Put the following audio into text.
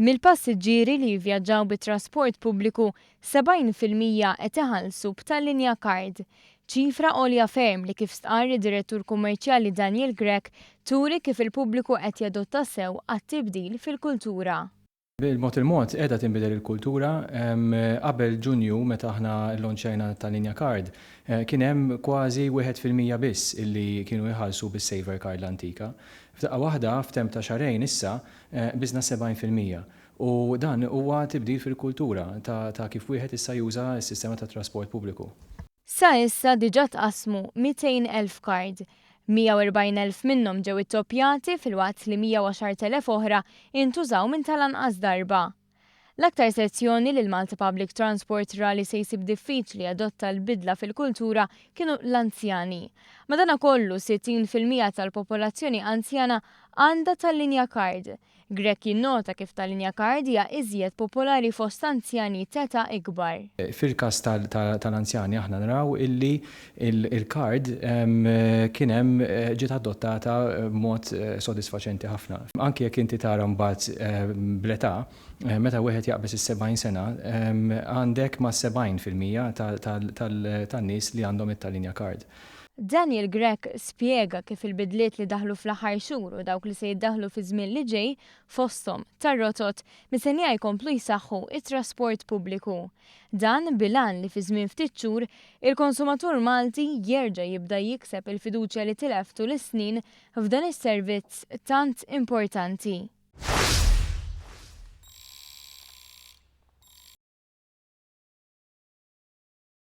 Mill-passiġġieri li jivvjaġġaw bit-trasport pubbliku 70% qed iħallsu b'tal-linja card. Ċifra għolja ferm li kif stqarr id-direttur kummerċjali Daniel Grech turi kif il-pubbliku qed jadotta sew għat-tibdil fil-kultura. Bil-mod qiegħda tinbidel il-kultura. Qabel Ġunju meta aħna l-lonċajna tal-linja card kien hemm kważi 1% biss illi kienu jħallsu bis-saver card l-antika. F'daqqa waħda f'temp ta' xarejn issa biżna 70%. U dan huwa tibdil fil-kultura ta' kif wieħed issa juża s-sistema tat trasport pubbliku. Sa issa diġà tqasmu 200,000 card. 140,000 minnhom ġew ittoppjati fil-waqt li 110,000 oħra intużaw minn tal-anqas darba. L-aktar sezzjoni li l-Malta Public Transport ra li se jsib diffiċli adotta l-bidla fil-kultura kienu l-anzjani. Madankollu 60% tal-popolazzjoni anzjana għandha tal-linja card. Grech jinnota kif tal-linja card hija iżjed popolari fost anzjani teta ikbar. Fil-każ tal-anzjani aħna naraw illi il-card kien hemm ġiet adottata b'mod sodisfaċenti ħafna. Anke jekk inti tara mbagħad bl-età, meta wieħed jaqbes is-70 sena, għandek ma' 70% tan-nies li għandhom it-tal-linja card. Daniel Grech spjega kif il-bidliet li daħlu fl-aħħar xhur u dawk li se jiddaħlu fi żmien li ġej fosthom tar-rotot mistennija jkomplu jsaħħu it-trasport pubbliku. Dan bilan li fi żmien ftit xhur il-konsumatur Malti jerġa' jibda jikseb il-fiduċja li tilef tul is-snin f'dan is-servizz tant importanti.